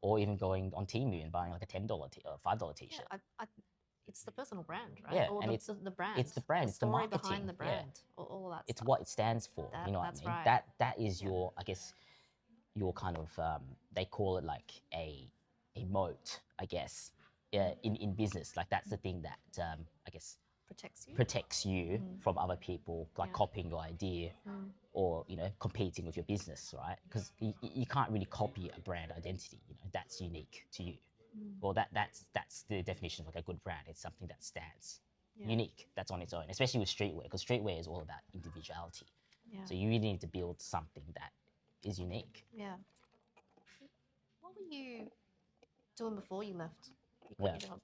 or even going on Temu and buying like a $10 or $5 t-shirt? Yeah, it's the personal brand, right? Yeah, or and it's the brand. It's the brand. The It's the story marketing behind the yeah. brand. All of that. It's stuff. what it stands for. You know what I That's mean? right. That is your, I guess, your kind of, they call it like a moat, I guess. Yeah, in business, like, that's the thing that, I guess, protects you from other people, like, copying your idea, or, you know, competing with your business, right? Because you can't really copy a brand identity. You know, that's unique to you. Well, that's the definition of like a good brand. It's something that stands. unique. That's on its own, especially with streetwear, because streetwear is all about individuality. Yeah. So you really need to build something that is unique. Yeah. What were you doing before you left? You quit Yeah. your job.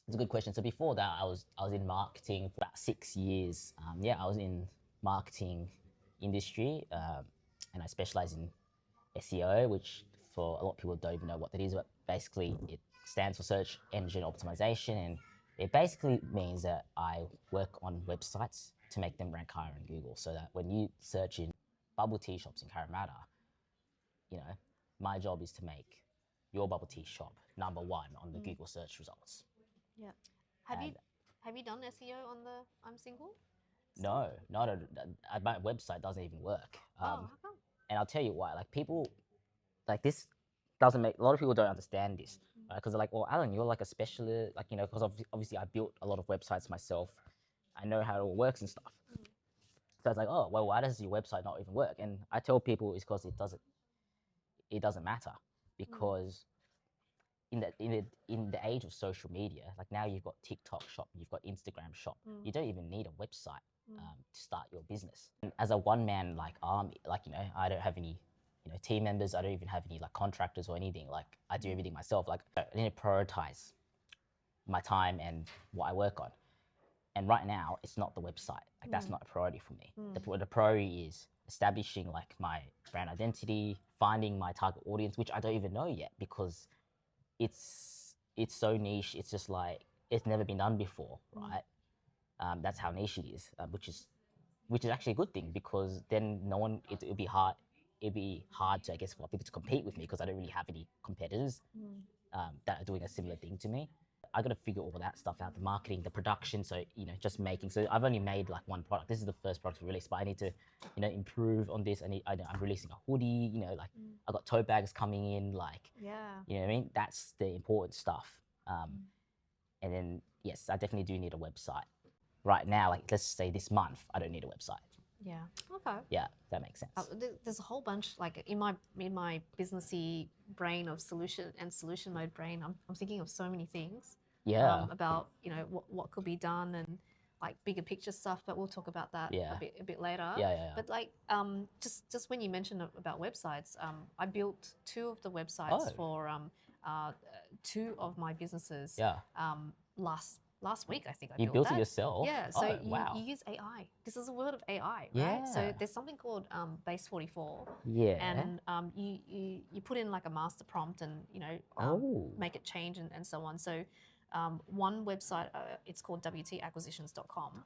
It's a good question. So before that, I was in marketing for about 6 years. I was in marketing industry, and I specialize in SEO, which for a lot of people don't even know what that is, but basically it stands for search engine optimization, and it basically means that I work on websites to make them rank higher in Google, so that when you search in bubble tea shops in Caramata, my job is to make your bubble tea shop number one on the Google search results. Yeah. Have you done SEO on the I'm Single? No, not my website doesn't even work. How come? And I'll tell you why. Like people, like this doesn't make a lot of people don't understand this, right? Because they're like, well, Alan, you're like a specialist, like because obviously I built a lot of websites myself. I know how it all works and stuff. So it's like, oh, well, why does your website not even work? And I tell people it's because it doesn't matter, because in the age of social media, like now you've got TikTok shop, you've got Instagram shop. You don't even need a website to start your business. And as a one-man like army, like I don't have any team members. I don't even have any like contractors or anything. Like I do everything myself. Like I need to prioritize my time and what I work on. And right now, it's not the website. Like that's not a priority for me. The priority is establishing like my brand identity, finding my target audience, which I don't even know yet because it's so niche. It's just like it's never been done before, right? That's how niche it is, which is actually a good thing, because then no one it'd be hard to, I guess, for people to compete with me, because I don't really have any competitors that are doing a similar thing to me. I got to figure all that stuff out, the marketing, the production. So just making. So I've only made like one product. This is the first product to release, but I need to improve on this. I'm releasing a hoodie. Like I got tote bags coming in. Like you know what I mean. That's the important stuff. And then yes, I definitely do need a website. Right now, like let's say this month, I don't need a website. Yeah. Okay. Yeah, that makes sense. There's a whole bunch, like in my businessy brain of solution mode brain. I'm thinking of so many things. Yeah. About what could be done and like bigger picture stuff, but we'll talk about that a bit later. Yeah. But like just when you mentioned about websites, I built 2 of the websites for two of my businesses. Yeah. Last week, I think I You built built that. it yourself? Yeah, so wow. you use AI. This is a world of AI, right? Yeah. So there's something called Base 44. Yeah. And you put in like a master prompt and make it change and so on. So one website, it's called wtacquisitions.com.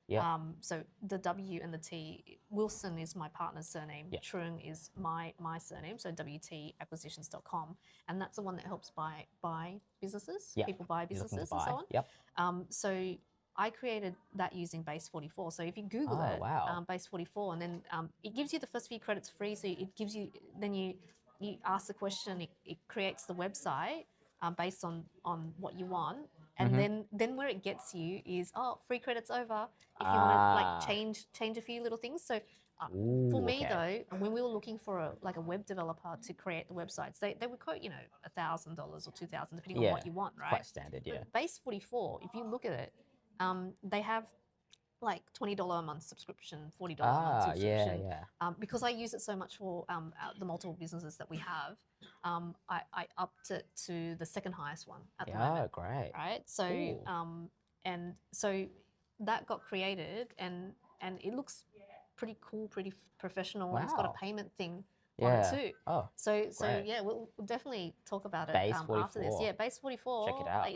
Yeah. So the W and the T, Wilson is my partner's surname. Yeah. Truong is my surname. So wtacquisitions.com, and that's the one that helps buy businesses. Yeah. People buy You're looking businesses to and so on. Yep. So I created that using Base 44. So if you Google it, wow. Base 44, and then it gives you the first few credits free. So it gives you, then you ask the question, it creates the website based on what you want. And then where it gets you is, free credits over if you want to like change a few little things. So for me though, when we were looking for a web developer to create the websites, they would quote $1,000 or $2,000 depending on what you want, right? Quite standard, yeah. But Base 44, if you look at it, they have like $20 a month subscription, $40 a month subscription. Yeah. Because I use it so much for the multiple businesses that we have, I upped it to the second highest one at the moment. Great. Right. So and so that got created and it looks pretty cool, pretty professional. Wow. And it's got a payment thing on it too. Oh. So great. yeah, we'll definitely talk about it Base after this. 44. Yeah, Base 44. Check it out.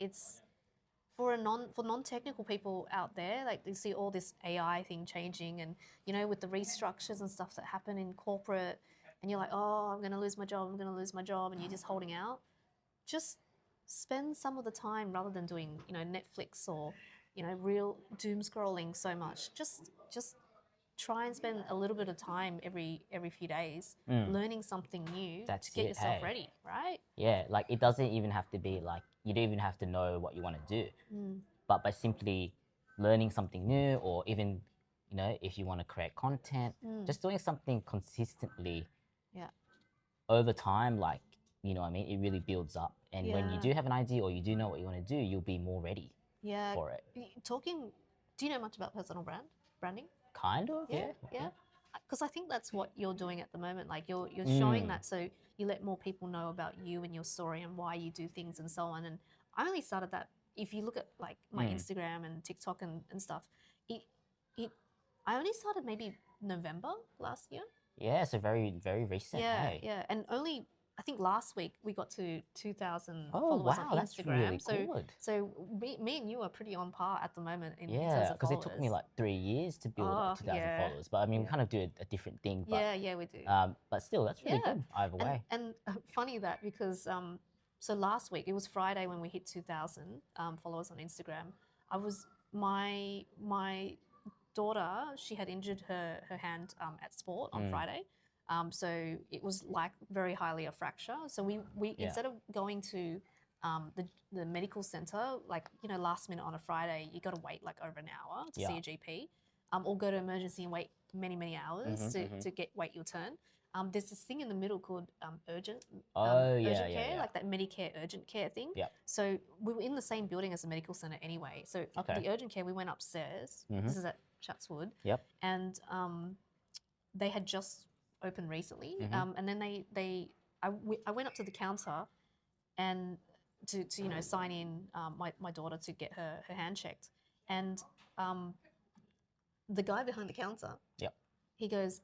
It's for non-technical people out there, like you see all this AI thing changing, and with the restructures and stuff that happen in corporate, and you're like, oh, I'm going to lose my job, and you're just holding out. Just spend some of the time, rather than doing Netflix or real doom scrolling so much. Just try and spend a little bit of time every few days learning something new to get yourself ready, right? Yeah, like it doesn't even have to be like, you don't even have to know what you want to do. But by simply learning something new, or even, if you want to create content, just doing something consistently over time, like, it really builds up. And when you do have an idea or you do know what you want to do, you'll be more ready. Yeah. for it. Talking, do you know much about personal branding? Kind of, yeah. Yeah. Because I think that's what you're doing at the moment. Like you're Mm. showing that, so you let more people know about you and your story and why you do things and so on. And I only started that. If you look at like my Instagram and TikTok and stuff, it it I only started maybe November last year. Yeah, so very, very recent. Yeah, Hey. yeah. And only I think last week we got to 2,000 Oh, followers wow, on that's Instagram. really So good. so me and you are pretty on par at the moment in terms Yeah, of because it took me followers. like 3 years to build Oh, up 2,000 yeah. followers. But I mean, we Yeah. kind of do a different thing. But Yeah, we do. but still, that's really Yeah. good either way. And funny that because so last week it was Friday when we hit 2,000 followers on Instagram. I was my daughter, she had injured her hand at sport on Friday. So it was like very highly a fracture. So we Yeah. instead of going to the medical center, like, you know, last minute on a Friday, you got to wait like over an hour to see a GP, or go to emergency and wait many hours to wait your turn. There's this thing in the middle called urgent urgent care, like that Medicare urgent care thing. Yep. So we were in the same building as the medical center anyway. So Okay. the urgent care, we went upstairs. This is at Chatswood. Yep. And they had just opened recently. And then I went up to the counter and to you know, sign in my daughter to get her hand checked. And the guy behind the counter, Yep. he goes,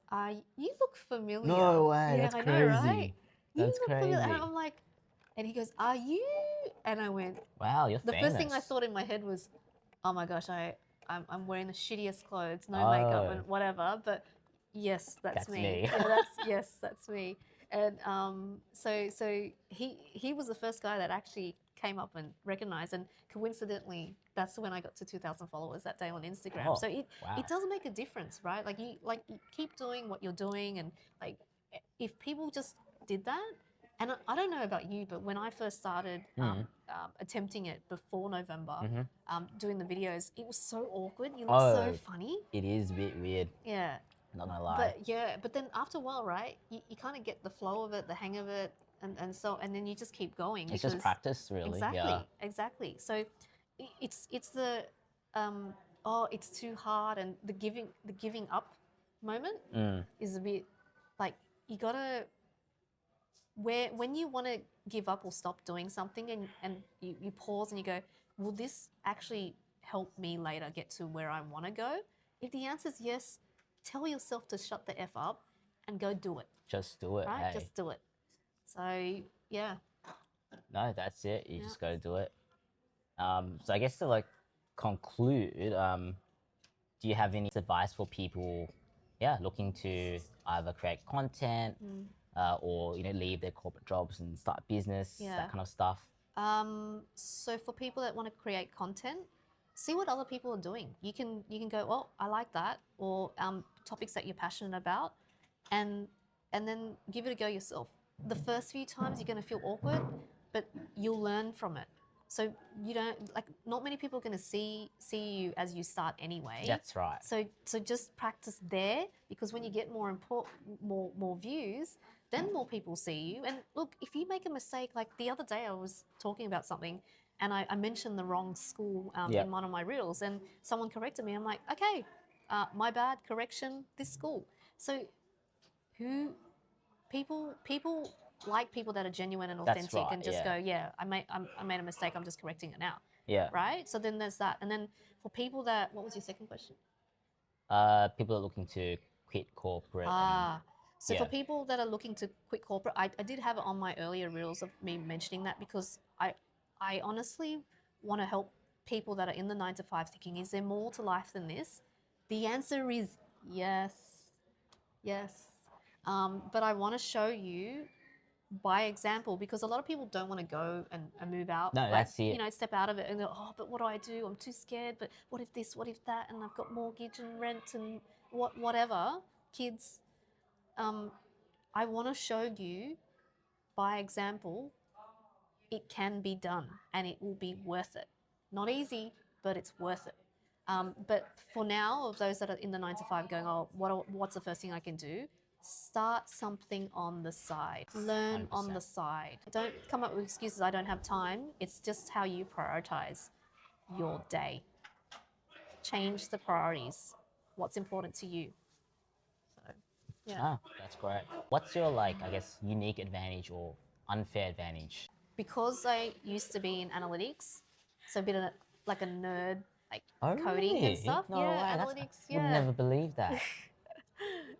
you look familiar. No way, Yeah, that's I crazy. know, right? You That's look familiar. And crazy. I'm like, and he goes, are you? And I went, Wow, you're the famous. first thing I thought in my head was, oh my gosh, I'm wearing the shittiest clothes, no makeup and whatever. But yes, that's me. Yeah, yes, that's me. And so he was the first guy that actually came up and recognized, and coincidentally, that's when I got to 2,000 followers that day on Instagram. Oh, so it wow. does make a difference, right? Like you keep doing what you're doing, and like if people just did that. And I don't know about you, but when I first started attempting it before November, doing the videos, it was so awkward. You look so funny. It is a bit weird. Yeah. Not gonna lie. But then after a while, right, you kind of get the flow of it, the hang of it, and then you just keep going. It's just practice, really. Exactly, Yeah. exactly. So it's the oh, it's too hard, and the giving up moment is a bit like you gotta when you want to give up or stop doing something, and you pause and you go, will this actually help me later get to where I want to go? If the answer is yes, tell yourself to shut the F up and go do it. Just do it. Right? Hey. Just do it. So, yeah. No, that's it. You just got to do it. So I guess to like conclude, do you have any advice for people, looking to either create content or, you know, leave their corporate jobs and start a business, that kind of stuff? So for people that want to create content, see what other people are doing. You can go, oh, I like that, or topics that you're passionate about, and then give it a go yourself. The first few times you're going to feel awkward, but you'll learn from it. So you don't like. Not many people are going to see you as you start anyway. That's right. So just practice there, because when you get more views, then more people see you. And look, if you make a mistake, like the other day I was talking about something and I mentioned the wrong school in one of my reels, and someone corrected me. I'm like, okay, my bad, correction, this school. So people like people that are genuine and authentic, right, and just go, I made a mistake, I'm just correcting it now. Yeah. Right? So then there's that. And then for people that, what was your second question? People are looking to quit corporate. So for people that are looking to quit corporate, I did have it on my earlier reels of me mentioning that, because I honestly want to help people that are in the 9 to 5 thinking, is there more to life than this? The answer is yes. But I want to show you by example, because a lot of people don't want to go and move out. No, like, that's it. You know, step out of it and go, oh, but what do I do? I'm too scared. But what if this? What if that? And I've got mortgage and rent and whatever. Kids. I want to show you by example, it can be done and it will be worth it. Not easy, but it's worth it. But for now, of those that are in the 9 to 5 going, oh, what's the first thing I can do? Start something on the side. Learn 100%. on the side. Don't come up with excuses, I don't have time. It's just how you prioritize. your day. Change the priorities. What's important to you? So, yeah. Ah, that's great. What's your like, I guess, unique advantage or unfair advantage? Because I used to be in analytics, so a bit of like a nerd, like Oh, coding and really? stuff. No Yeah, way. That's, analytics. would Yeah. never believe that.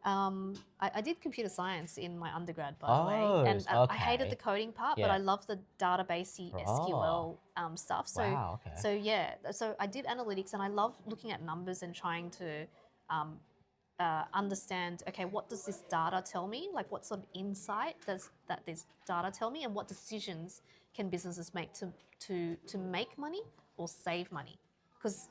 I did computer science in my undergrad, by the way, Oh, and I hated okay. the coding part, but Yeah. I love the databasey Oh. SQL stuff. So, Wow, okay. so yeah, so I did analytics, and I love looking at numbers and trying to understand. Okay, what does this data tell me? Like, what sort of insight does that this data tell me, and what decisions can businesses make to make money or save money? Because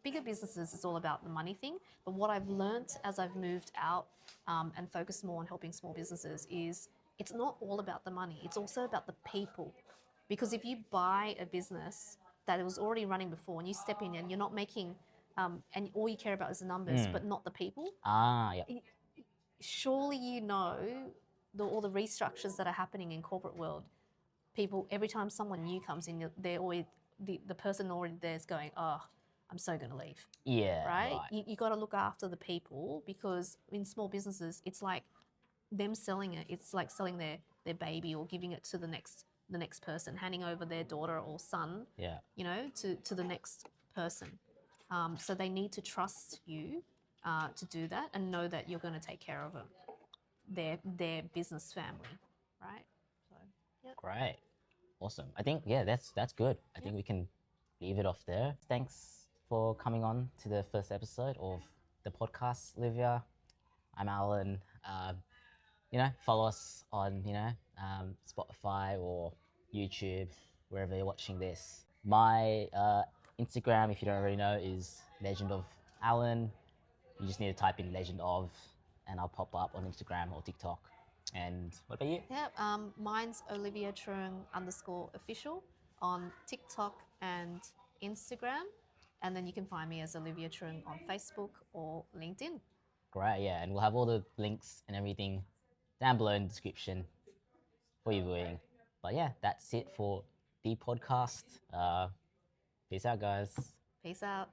bigger businesses is all about the money thing. But what I've learnt as I've moved out and focused more on helping small businesses is it's not all about the money. It's also about the people. Because if you buy a business that was already running before and you step in and you're not making, and all you care about is the numbers, but not the people, Ah, yeah. surely all the restructures that are happening in corporate world. People, every time someone new comes in, they're always the person already there is going, oh, I'm so going to leave. Yeah, Right? right. You got to look after the people, because in small businesses, it's like them selling it. It's like selling their baby or giving it to the next person, handing over their daughter or son, Yeah. to the next person. So they need to trust you to do that and know that you're going to take care of them, their business family, right? So, yeah. Great. Awesome. I think, yeah, that's good. I think we can leave it off there. Thanks for coming on to the first episode of the podcast, Olivia. I'm Alan. Follow us on, Spotify or YouTube, wherever you're watching this. My Instagram, if you don't already know, is Legend of Alan. You just need to type in Legend of, and I'll pop up on Instagram or TikTok. And what about you? Yeah, mine's Oliviatruong _official on TikTok and Instagram. And then you can find me as Olivia Truong on Facebook or LinkedIn. Great, yeah, and we'll have all the links and everything down below in the description for your viewing. But yeah, that's it for the podcast. Peace out, guys. Peace out.